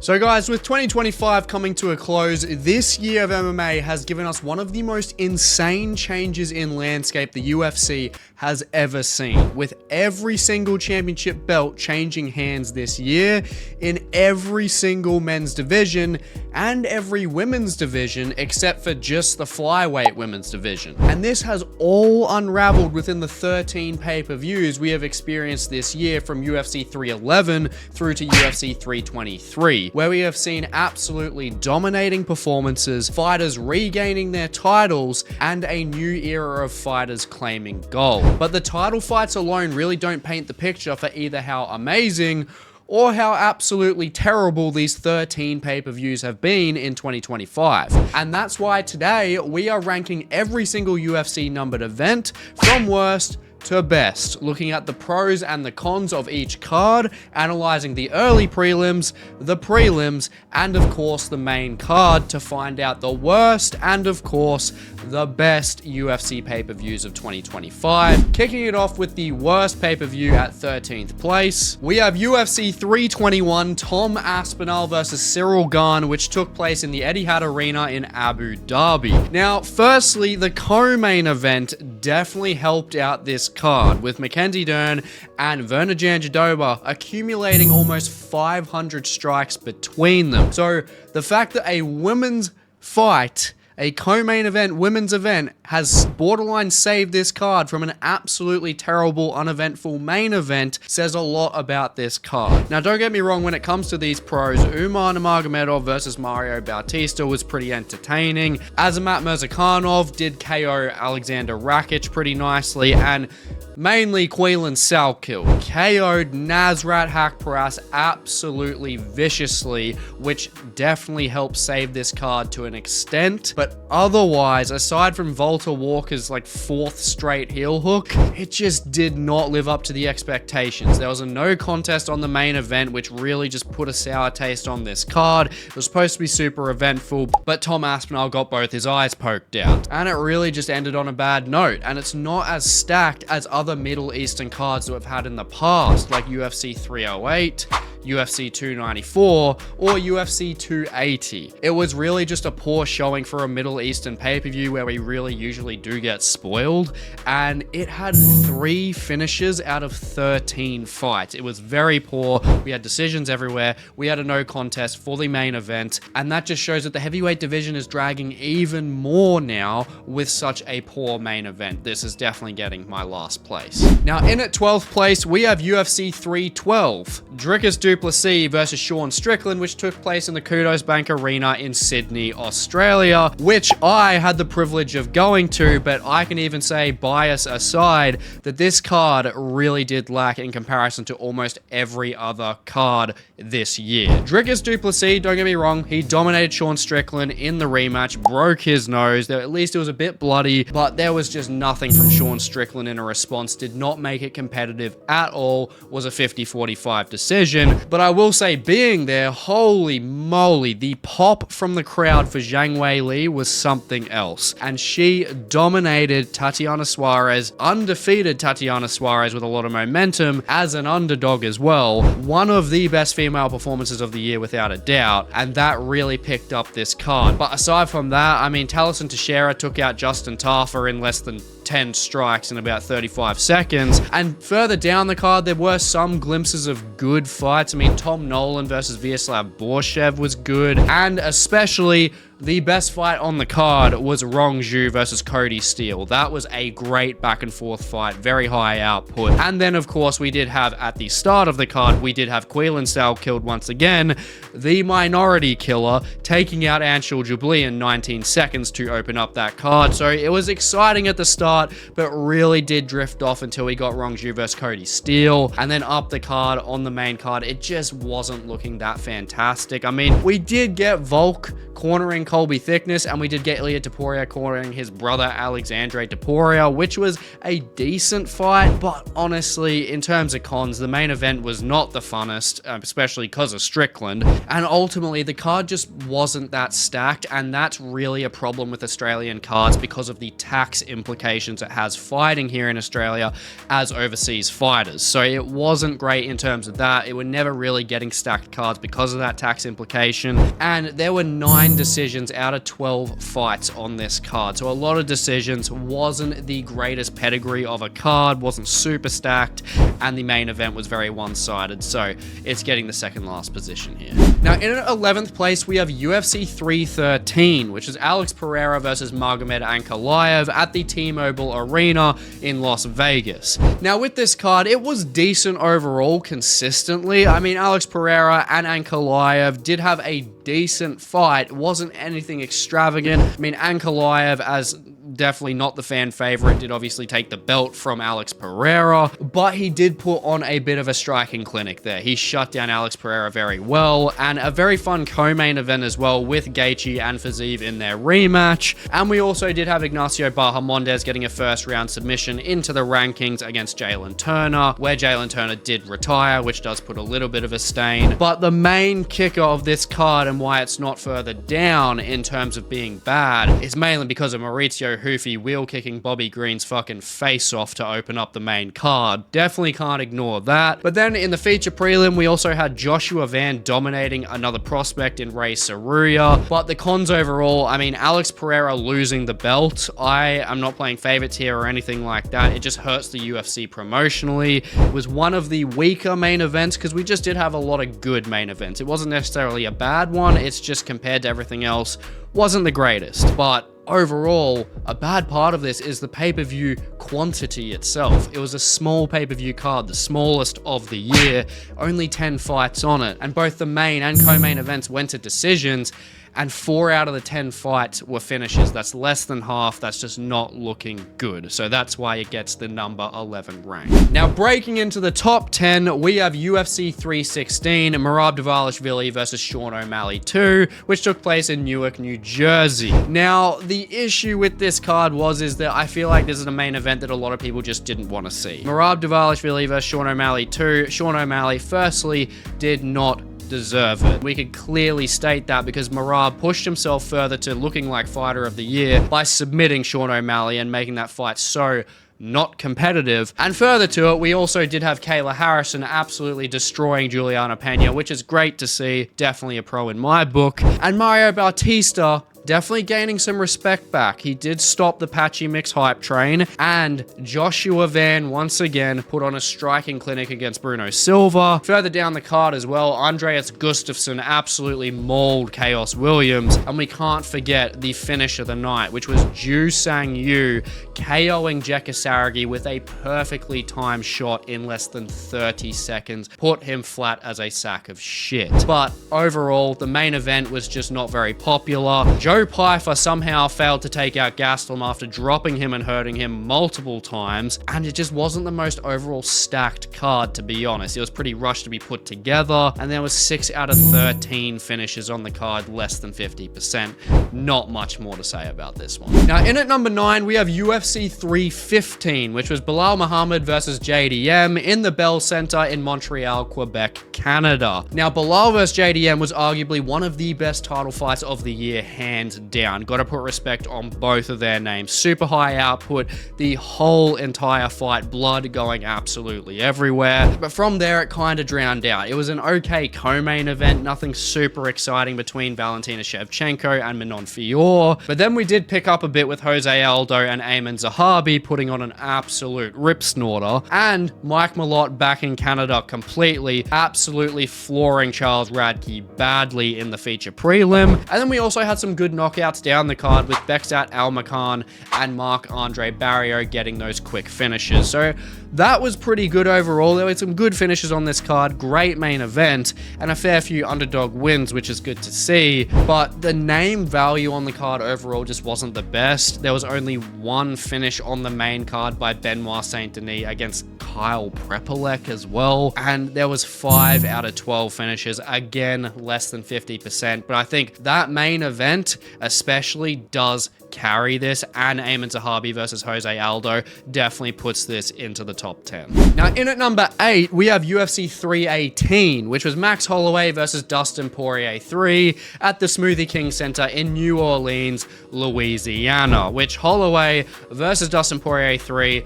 So guys, with 2025 coming to a close, this year of MMA has given us one of the most insane changes in landscape the UFC has ever seen, with every single championship belt changing hands this year in every single men's division and every women's division except for just the flyweight women's division. And this has all unraveled within the 13 pay-per-views we have experienced this year, from UFC 311 through to UFC 323. Where we have seen absolutely dominating performances, fighters regaining their titles, and a new era of fighters claiming gold. But the title fights alone really don't paint the picture for either how amazing or how absolutely terrible these 13 pay-per-views have been in 2025. And that's why today we are ranking every single UFC numbered event from worst to best, looking at the pros and the cons of each card, analyzing the early prelims, the prelims, and of course the main card to find out the worst and of course the best UFC pay-per-views of 2025. Kicking it off with the worst pay-per-view at 13th place, we have UFC 321 Tom Aspinall versus Cyril Gane, which took place in the Etihad Arena in Abu Dhabi. Now, firstly, the co-main event definitely helped out this card, with Mackenzie Dern and Virna Jandiroba accumulating almost 500 strikes between them. So the fact that a women's fight, a co-main event women's event, has borderline saved this card from an absolutely terrible, uneventful main event says a lot about this card. Now, don't get me wrong, when it comes to these pros, Umar Nurmagomedov versus Mario Bautista was pretty entertaining. Azamat Murzakanov did KO Alexander Rakic pretty nicely, and mainly Quillan Salkill KO'd Nasrat Haqparast absolutely viciously, which definitely helped save this card to an extent. But otherwise, aside from Volta Walker's like 4th straight heel hook, it just did not live up to the expectations. There was a no contest on the main event, which really just put a sour taste on this card. It was supposed to be super eventful, but Tom Aspinall got both his eyes poked out, and it really just ended on a bad note. And it's not as stacked as other Middle Eastern cards that we've had in the past, like UFC 308, UFC 294, or UFC 280. It was really just a poor showing for a Middle Eastern pay-per-view where we really usually do get spoiled, and it had 3 finishes out of 13 fights. It was very poor. We had decisions everywhere. We had a no contest for the main event, and that just shows that the heavyweight division is dragging even more now with such a poor main event. This is definitely getting my last place. Now, in at 12th place, we have UFC 312, Dricus du Plessis versus Sean Strickland, which took place in the Kudos Bank Arena in Sydney, Australia, which I had the privilege of going to, but I can even say, bias aside, that this card really did lack in comparison to almost every other card this year. Dricus du Plessis, don't get me wrong, he dominated Sean Strickland in the rematch, broke his nose, at least it was a bit bloody, but there was just nothing from Sean Strickland in a response, did not make it competitive at all, was a 50-45 decision. But I will say, being there, holy moly, the pop from the crowd for Zhang Wei Li was something else. And she dominated Tatiana Suarez, undefeated Tatiana Suarez with a lot of momentum as an underdog as well. One of the best female performances of the year without a doubt, and that really picked up this card. But aside from that, I mean, Taliesin Teixeira took out Justin Tafa in less than 10 strikes in about 35 seconds. And further down the card, there were some glimpses of good fights. I mean, Tom Nolan versus Vyacheslav Borshev was good, and especially the best fight on the card was Rong Zhu versus Cody Steele. That was a great back and forth fight, very high output. And then, of course, we did have, at the start of the card, we did have Quillan Salkill killed once again, the minority killer, taking out Anshul Jubli in 19 seconds to open up that card. So it was exciting at the start, but really did drift off until we got Rong Zhu versus Cody Steele. And then up the card, on the main card, it just wasn't looking that fantastic. I mean, we did get Volk cornering Colby thickness, and we did get Ilia Topuria cornering his brother Alexandre Topuria, which was a decent fight. But honestly, in terms of cons, the main event was not the funnest, especially because of Strickland. And ultimately, the card just wasn't that stacked, and that's really a problem with Australian cards because of the tax implications it has fighting here in Australia as overseas fighters. So it wasn't great in terms of that. It were never really getting stacked cards because of that tax implication. And there were 9 decisions out of 12 fights on this card. So a lot of decisions, wasn't the greatest pedigree of a card, wasn't super stacked, and the main event was very one-sided. So it's getting the second last position here. Now in 11th place, we have UFC 313, which is Alex Pereira versus Magomed Ankalaev at the T-Mobile Arena in Las Vegas. Now with this card, it was decent overall consistently. I mean, Alex Pereira and Ankalaev did have a decent fight. It wasn't anything extravagant. I mean, Ankalaev, as definitely not the fan favorite, did obviously take the belt from Alex Pereira, but he did put on a bit of a striking clinic there. He shut down Alex Pereira very well, and a very fun co-main event as well with Gaethje and Fiziev in their rematch. And we also did have Ignacio Bahamondes getting a first round submission into the rankings against Jalen Turner, where Jalen Turner did retire, which does put a little bit of a stain. But the main kicker of this card and why it's not further down in terms of being bad is mainly because of Maurizio Hoofy wheel kicking Bobby Green's fucking face off to open up the main card. Definitely can't ignore that. But then in the feature prelim, we also had Joshua Van dominating another prospect in Ray Saruya. But the cons overall, I mean, Alex Pereira losing the belt, I am not playing favorites here or anything like that. It just hurts the UFC promotionally. It was one of the weaker main events because we just did have a lot of good main events. It wasn't necessarily a bad one. It's just compared to everything else, wasn't the greatest. But overall, a bad part of this is the pay-per-view quantity itself. It was a small pay-per-view card, the smallest of the year, only 10 fights on it, and both the main and co-main events went to decisions, and 4 out of the 10 fights were finishes. That's less than half. That's just not looking good. So that's why it gets the number 11 rank. Now, breaking into the top 10, we have UFC 316, Merab Dvalishvili versus Sean O'Malley 2, which took place in Newark, New Jersey. Now, the issue with this card is that I feel like this is a main event that a lot of people just didn't want to see. Merab Dvalishvili versus Sean O'Malley 2. Sean O'Malley, firstly, did not deserve it. We could clearly state that because Merab pushed himself further to looking like fighter of the year by submitting Sean O'Malley and making that fight so not competitive. And further to it, we also did have Kayla Harrison absolutely destroying Juliana Pena, which is great to see. Definitely a pro in my book. And Mario Bautista definitely gaining some respect back. He did stop the Patchy Mix hype train, and Joshua Van once again put on a striking clinic against Bruno Silva. Further down the card as well, Andreas Gustafsson absolutely mauled Chaos Williams, and we can't forget the finish of the night, which was Ju Sang Yu KOing Jekka Saragi with a perfectly timed shot in less than 30 seconds. Put him flat as a sack of shit. But overall, the main event was just not very popular. Joe Pyfer somehow failed to take out Gastelum after dropping him and hurting him multiple times, and it just wasn't the most overall stacked card, to be honest. It was pretty rushed to be put together, and there was 6 out of 13 finishes on the card, less than 50%. Not much more to say about this one. Now, in at number 9, we have UFC 315, which was Bilal Muhammad versus JDM in the Bell Center in Montreal, Quebec, Canada. Now, Bilal versus JDM was arguably one of the best title fights of the year, hands down. Gotta put respect on both of their names. Super high output, the whole entire fight, blood going absolutely everywhere. But from there, it kind of drowned out. It was an okay co-main event, nothing super exciting between Valentina Shevchenko and Manon Fior. But then we did pick up a bit with Jose Aldo and Ayman Zahabi putting on an absolute rip snorter, and Mike Malott back in Canada completely, absolutely flooring Charles Radke badly in the feature prelim. And then we also had some good knockouts down the card with Beksat Almakhan and Marc-Andre Barrios getting those quick finishes. So that was pretty good overall. There were some good finishes on this card, great main event, and a fair few underdog wins, which is good to see. But the name value on the card overall just wasn't the best. There was only one finish on the main card by Benoit Saint-Denis against Kyle Prepolek as well, and there was 5 out of 12 finishes, again less than 50%. But I think that main event especially does carry this, and Ayman Zahabi versus Jose Aldo definitely puts this into the top 10. Now, in at number 8, we have UFC 318, which was Max Holloway versus Dustin Poirier 3 at the Smoothie King Center in New Orleans, Louisiana, which Holloway versus Dustin Poirier 3,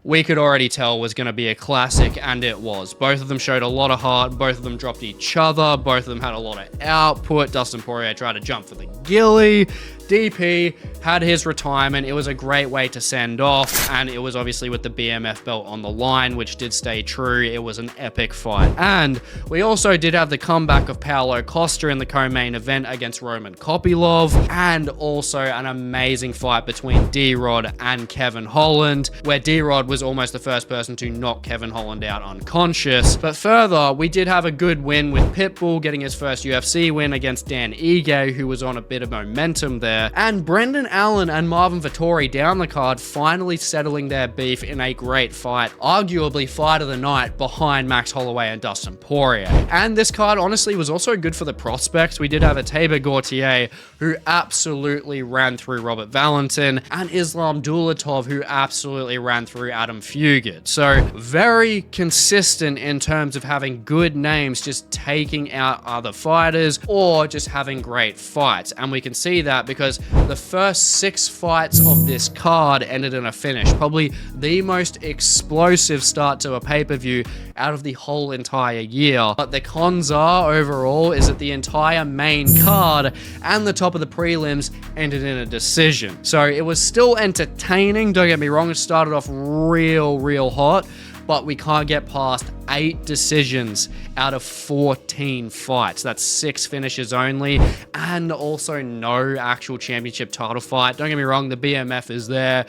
we could already tell was going to be a classic, and it was. Both of them showed a lot of heart, both of them dropped each other, both of them had a lot of output. Dustin Poirier tried to jump for the ghillie. DP had his retirement. It was a great way to send off, and it was obviously with the BMF belt on the line, which did stay true. It was an epic fight. And we also did have the comeback of Paulo Costa in the co-main event against Roman Kopylov, and also an amazing fight between D-Rod and Kevin Holland, where D-Rod was almost the first person to knock Kevin Holland out unconscious. But further, we did have a good win with Pitbull getting his first UFC win against Dan Ige, who was on a bit of momentum there. And Brendan Allen and Marvin Vettori down the card finally settling their beef in a great fight, arguably fight of the night behind Max Holloway and Dustin Poirier. And this card honestly was also good for the prospects. We did have a Tabor Gautier who absolutely ran through Robert Valentin, and Islam Dulatov who absolutely ran through Adam Fugit. So very consistent in terms of having good names just taking out other fighters or just having great fights. And we can see that because the first 6 fights of this card ended in a finish. Probably the most explosive start to a pay-per-view out of the whole entire year. But the cons are, overall, is that the entire main card and the top of the prelims ended in a decision. So it was still entertaining, don't get me wrong, it started off real hot, but we can't get past 8 decisions out of 14 fights. That's 6 finishes only, and also no actual championship title fight. Don't get me wrong, the BMF is there.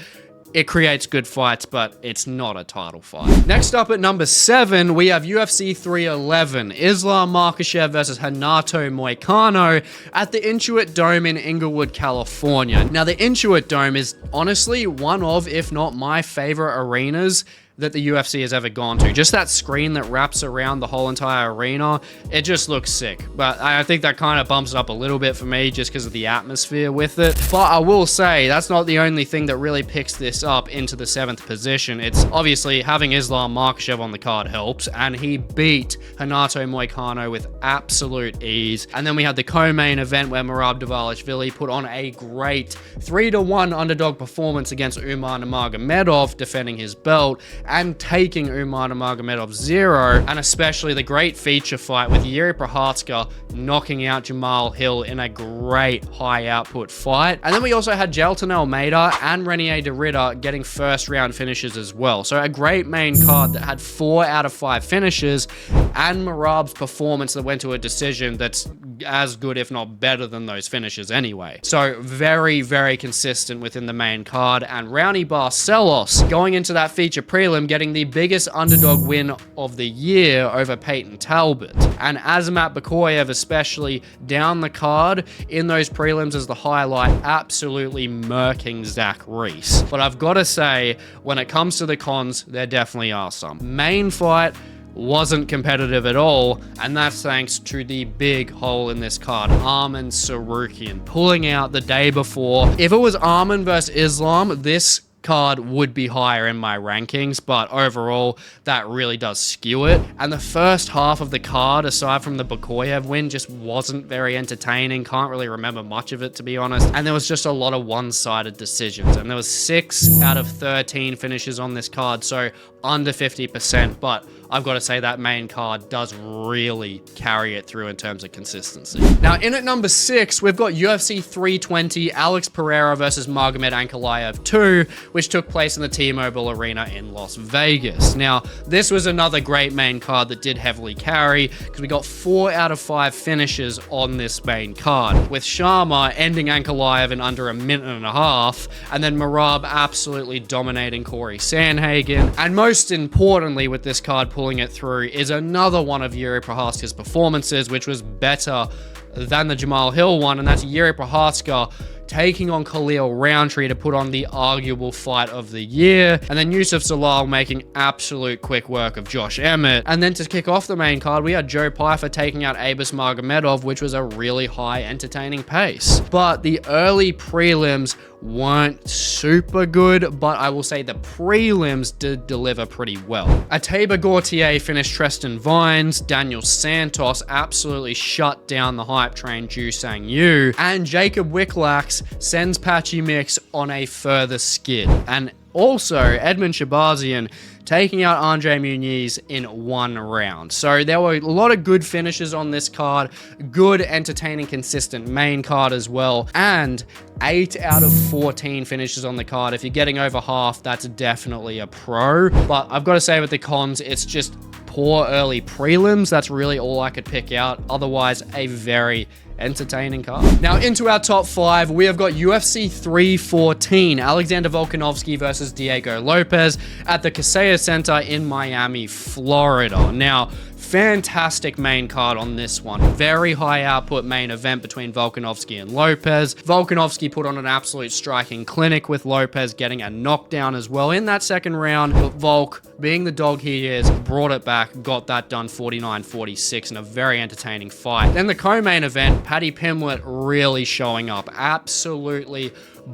It creates good fights, but it's not a title fight. Next up at number 7, we have UFC 311, Islam Makhachev versus Renato Moicano at the Intuit Dome in Inglewood, California. Now, the Intuit Dome is honestly one of, if not my favorite arenas that the UFC has ever gone to. Just that screen that wraps around the whole entire arena, it just looks sick. But I think that kind of bumps it up a little bit for me just because of the atmosphere with it. But I will say, that's not the only thing that really picks this up into the 7th position. It's obviously having Islam Makhachev on the card helps, and he beat Renato Moicano with absolute ease. And then we had the co-main event where Merab Dvalishvili put on a great 3-1 underdog performance against Umar Nurmagomedov, defending his belt and taking Umar Nurmagomedov 0, and especially the great feature fight with Yuri Prochazka knocking out Jamal Hill in a great high output fight. And then we also had Jailton Almeida and Renier de Ridder getting first round finishes as well. So a great main card that had 4 out of 5 finishes, and Merab's performance that went to a decision that's as good, if not better, than those finishes anyway. So very consistent within the main card. And Raoni Barcelos going into that feature prelim getting the biggest underdog win of the year over Peyton Talbot. And Azamat Bakoyev, especially down the card in those prelims as the highlight, absolutely murking Zach Reese. But I've got to say, when it comes to the cons, there definitely are some. Main fight wasn't competitive at all, and that's thanks to the big hole in this card, Arman Sarukian pulling out the day before. If it was Arman versus Islam, this card would be higher in my rankings, but overall that really does skew it. And the first half of the card, aside from the Bakoyev win, just wasn't very entertaining. Can't really remember much of it, to be honest. And there was just a lot of one-sided decisions, and there was 6 out of 13 finishes on this card, so under 50%. But I've got to say that main card does really carry it through in terms of consistency. Now, in at number 6, we've got UFC 320, Alex Pereira versus Magomed Ankalaev 2, which took place in the T-Mobile Arena in Las Vegas. Now, this was another great main card that did heavily carry, because we got 4 out of 5 finishes on this main card, with Sharma ending Ankalaev in under a minute and a half, and then Merab absolutely dominating Corey Sandhagen. And most importantly with this card pulling it through is another one of Yuri Prochazka's performances, which was better than the Jamal Hill one, and that's Yuri Prochazka taking on Khalil Roundtree to put on the arguable fight of the year. And then Yusuf Zalal making absolute quick work of Josh Emmett. And then to kick off the main card, we had Joe Pyfer taking out Abus Magomedov, which was a really high entertaining pace. But the early prelims weren't super good, but I will say the prelims did deliver pretty well. Ateba Gautier finished Tristan Vines, Daniel Santos absolutely shut down the hype train Ju Sang Yu, and Jacob Wicklax sends Patchy Mix on a further skid. And also, Edmund Shabazian taking out Andre Muniz in one round. So there were a lot of good finishes on this card, good, entertaining, consistent main card as well, and 8 out of 14 finishes on the card. If you're getting over half, that's definitely a pro. But I've got to say with the cons, it's just poor early prelims. That's really all I could pick out. Otherwise, a very entertaining card. Now into our top 5, we have got UFC 314, Alexander Volkanovski versus Diego Lopez at the Kaseya Center in Miami, Florida. Now, fantastic main card on this one. Very high output main event between Volkanovski and Lopez. Volkanovski put on an absolute striking clinic with Lopez getting a knockdown as well in that second round, but Volk, being the dog he is, brought it back, got that done 49-46 in a very entertaining fight. Then the co-main event, Paddy Pimblett really showing up, absolutely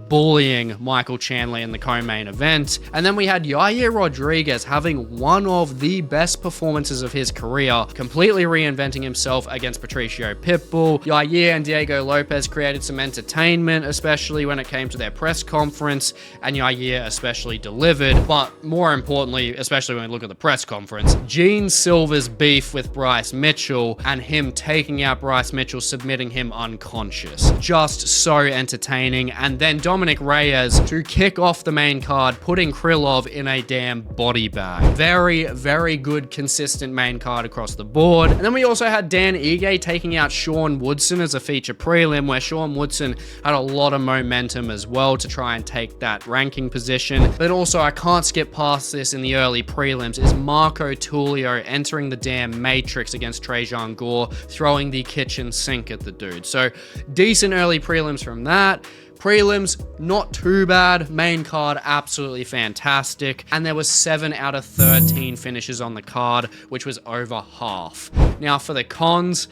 bullying Michael Chandler in the co-main event. And then we had Yair Rodriguez having one of the best performances of his career, completely reinventing himself against Patricio Pitbull. Yair and Diego Lopez created some entertainment, especially when it came to their press conference, and Yair especially delivered. But more importantly, especially when we look at the press conference, Gene Silver's beef with Bryce Mitchell and him taking out Bryce Mitchell, submitting him unconscious. Just so entertaining. And then Dominic Reyes to kick off the main card, putting Krylov in a damn body bag. Very, very good, consistent main card across the board. And then we also had Dan Ige taking out Sean Woodson as a feature prelim, where Sean Woodson had a lot of momentum as well to try and take that ranking position. But also, I can't skip past this in the early prelims, is Marco Tullio entering the damn matrix against Trajan Gore, throwing the kitchen sink at the dude. So decent early prelims from that. Prelims, not too bad. Main card, absolutely fantastic. And there was 7 out of 13 finishes on the card, which was over half. Now for the cons,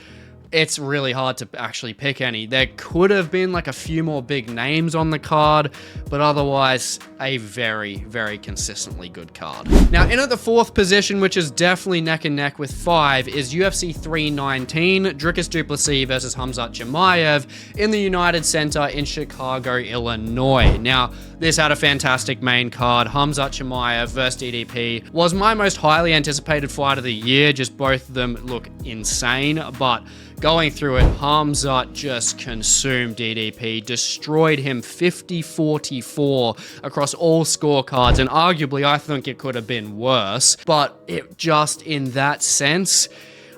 it's really hard to actually pick any. There could have been like a few more big names on the card, but otherwise a very, very consistently good card. Now in at the 4th position, which is definitely neck and neck with 5, is UFC 319, Dricus du Plessis versus Khamzat Chimaev in the United Center in Chicago, Illinois. Now, this had a fantastic main card. Khamzat Chimaev versus DDP was my most highly anticipated fight of the year. Just both of them look insane, but going through it, Khamzat just consumed DDP, destroyed him 50-44 across all scorecards, and arguably I think it could have been worse, but it just, in that sense,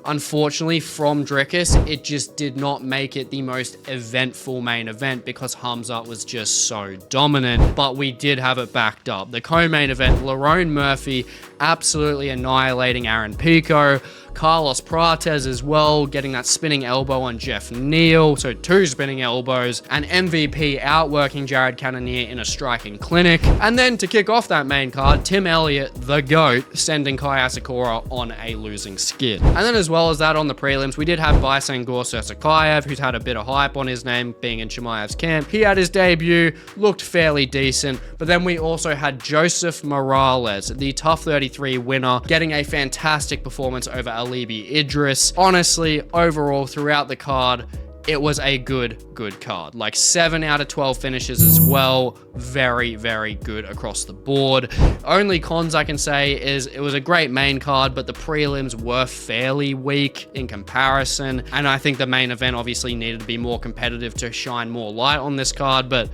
unfortunately, from Dricus, it just did not make it the most eventful main event because Khamzat was just so dominant, but we did have it backed up. The co-main event, Lerone Murphy absolutely annihilating Aaron Pico, Carlos Prates as well, getting that spinning elbow on Jeff Neal, so 2 spinning elbows, and MVP outworking Jared Cannonier in a striking clinic. And then to kick off that main card, Tim Elliott, the GOAT, sending Kai Asakura on a losing skid. And then as well as that on the prelims, we did have Bysangor Sirsaikayev, who's had a bit of hype on his name being in Chimaev's camp. He had his debut, looked fairly decent, but then we also had Joseph Morales, the Tough 33 winner, getting a fantastic performance over Alibi Idris. Honestly, overall, throughout the card, it was a good card. Like 7 out of 12 finishes as well. Very, very good across the board. Only cons I can say is it was a great main card, but the prelims were fairly weak in comparison. And I think the main event obviously needed to be more competitive to shine more light on this card, but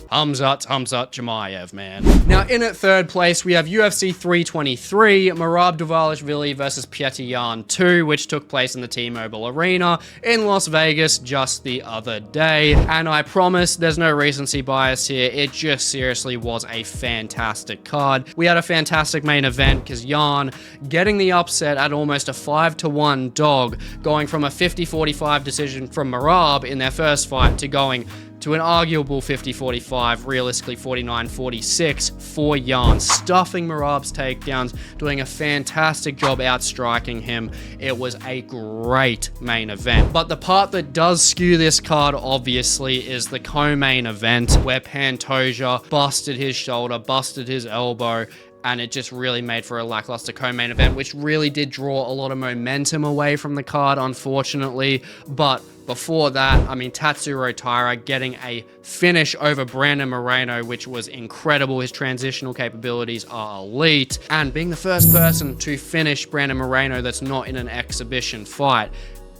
Khamzat Chimaev, man. Now, in at 3rd place, we have UFC 323, Merab Dvalishvili versus Petr Yan 2, which took place in the T-Mobile Arena in Las Vegas just the other day. And I promise there's no recency bias here. It just seriously was a fantastic card. We had a fantastic main event because Yan getting the upset at almost a 5-1 dog, going from a 50-45 decision from Merab in their first fight to going to an arguable 50-45, realistically 49-46 for Yan, stuffing Merab's takedowns, doing a fantastic job outstriking him. It was a great main event. But the part that does skew this card, obviously, is the co-main event, where Pantoja busted his shoulder, busted his elbow, and it just really made for a lackluster co-main event, which really did draw a lot of momentum away from the card, unfortunately. But before that, I mean, Tatsuro Taira getting a finish over Brandon Moreno, which was incredible. His transitional capabilities are elite, and being the first person to finish Brandon Moreno that's not in an exhibition fight,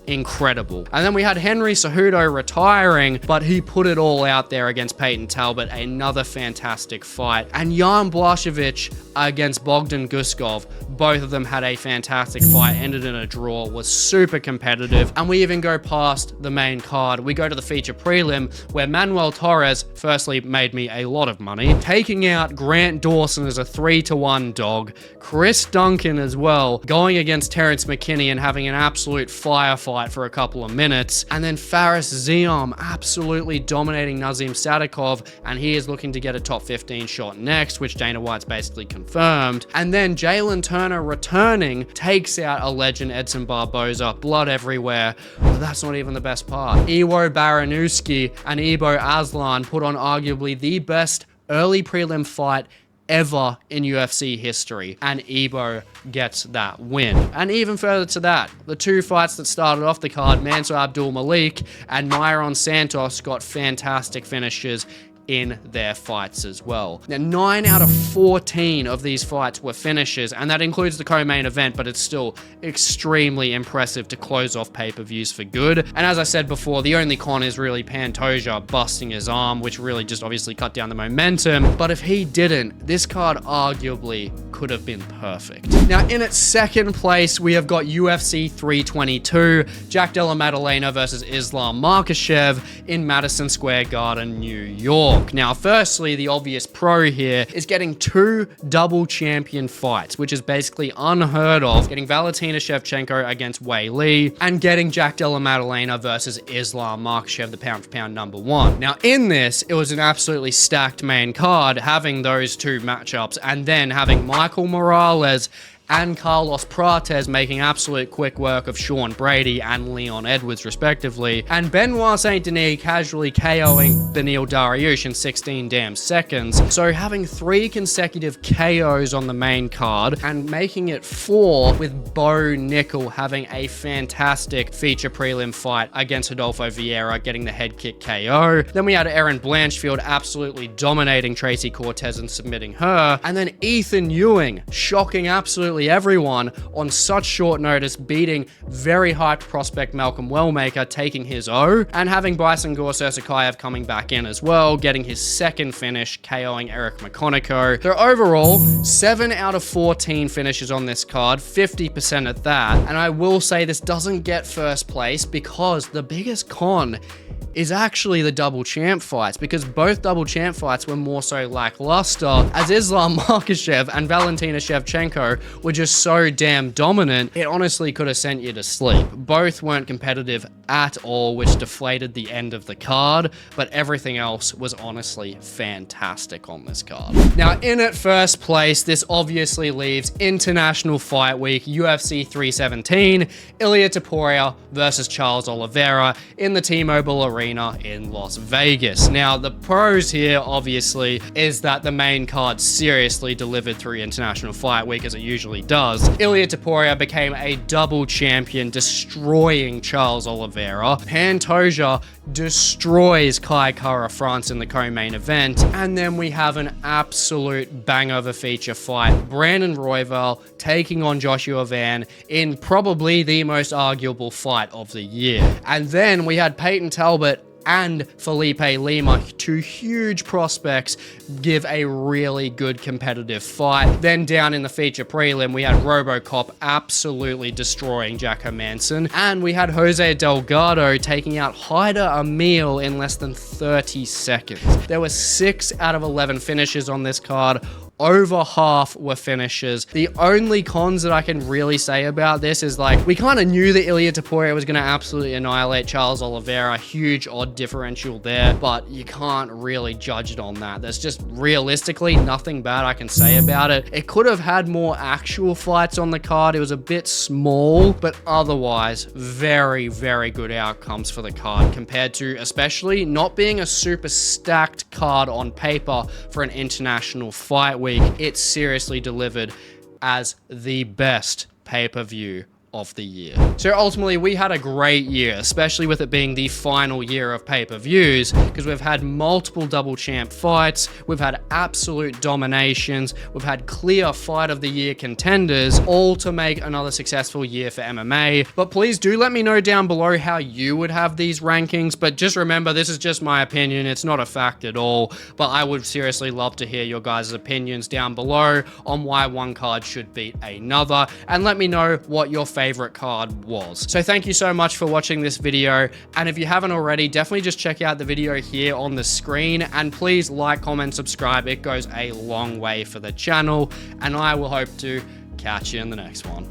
incredible. And then we had Henry Cejudo retiring, but he put it all out there against Peyton Talbot, another fantastic fight. And Jan Blachowicz against Bogdan Guskov, both of them had a fantastic fight, ended in a draw, was super competitive. And we even go past the main card. We go to the feature prelim, where Manuel Torres firstly made me a lot of money, taking out Grant Dawson as a 3-1 dog, Chris Duncan as well, going against Terrence McKinney and having an absolute firefight for a couple of minutes, and then Faris Ziam absolutely dominating Nazim Sadikov, and he is looking to get a top 15 shot next, which Dana White's basically confirmed. And then Jalen Turner returning takes out a legend, Edson Barboza, blood everywhere. But that's not even the best part. Iwo Baranowski and Ibo Aslan put on arguably the best early prelim fight ever in UFC history, and Ibo gets that win. And even further to that, the two fights that started off the card, Mansour Abdul Malik and Myron Santos, got fantastic finishes in their fights as well. Now, 9 out of 14 of these fights were finishes, and that includes the co-main event, but it's still extremely impressive to close off pay-per-views for good. And as I said before, the only con is really Pantoja busting his arm, which really just obviously cut down the momentum. But if he didn't, this card arguably could have been perfect. Now, in its second place, we have got UFC 322, Jack Della Maddalena versus Islam Makhachev in Madison Square Garden, New York. Now, firstly, the obvious pro here is getting 2 double champion fights, which is basically unheard of, getting Valentina Shevchenko against Wei Li, and getting Jack Della Maddalena versus Islam Makhachev, the pound-for-pound #1. Now, in this, it was an absolutely stacked main card, having those 2 matchups, and then having Michael Morales and Carlos Prates making absolute quick work of Sean Brady and Leon Edwards, respectively, and Benoit Saint Denis casually KOing Beneil Dariush in 16 damn seconds. So having 3 consecutive KOs on the main card and making it 4 with Bo Nickel having a fantastic feature prelim fight against Rodolfo Vieira, getting the head kick KO. Then we had Erin Blanchfield absolutely dominating Tracy Cortez and submitting her, and then Ethan Ewing shocking absolutely everyone on such short notice, beating very hyped prospect Malcolm Wellmaker, taking his O, and having Bryson Gore-Sursakayev coming back in as well, getting his second finish, KOing Eric McConaughey. So overall, 7 out of 14 finishes on this card, 50% at that. And I will say this doesn't get first place because the biggest con is actually the double champ fights, because both double champ fights were more so lackluster, as Islam Makhachev and Valentina Shevchenko were just so damn dominant, it honestly could have sent you to sleep. Both weren't competitive at all, which deflated the end of the card, but everything else was honestly fantastic on this card. Now, in at first place, this obviously leaves International Fight Week, UFC 317, Ilia Topuria versus Charles Oliveira in the T-Mobile Arena in Las Vegas. Now, the pros here, obviously, is that the main card seriously delivered through International Fight Week, as it usually does. Ilia Topuria became a double champion, destroying Charles Oliveira. Pantoja destroys Kai Kara France in the co-main event. And then we have an absolute banger of a feature fight. Brandon Royval taking on Joshua Van in probably the most arguable fight of the year. And then we had Peyton Talbot and Felipe Lima, 2 huge prospects, give a really good competitive fight. Then down in the feature prelim, we had RoboCop absolutely destroying Jack Hermanson, and we had Jose Delgado taking out Haider Emil in less than 30 seconds. There were 6 out of 11 finishes on this card, over half were finishes. The only cons that I can really say about this is like, we kind of knew that Ilia Topuria was going to absolutely annihilate Charles Oliveira, huge odd differential there, but you can't really judge it on that. There's just realistically nothing bad I can say about it. It could have had more actual fights on the card. It was a bit small, but otherwise very, very good outcomes for the card compared to especially not being a super stacked card on paper for an international fight week. It seriously delivered as the best pay-per-view of the year. So ultimately, we had a great year, especially with it being the final year of pay-per-views, because we've had multiple double champ fights, we've had absolute dominations, we've had clear fight of the year contenders, all to make another successful year for MMA. But please do let me know down below how you would have these rankings, but just remember, this is just my opinion, it's not a fact at all, but I would seriously love to hear your guys' opinions down below on why one card should beat another, and let me know what your favorite card was. So thank you so much for watching this video, and if you haven't already, definitely just check out the video here on the screen, and please like, comment, subscribe. It goes a long way for the channel, and I will hope to catch you in the next one.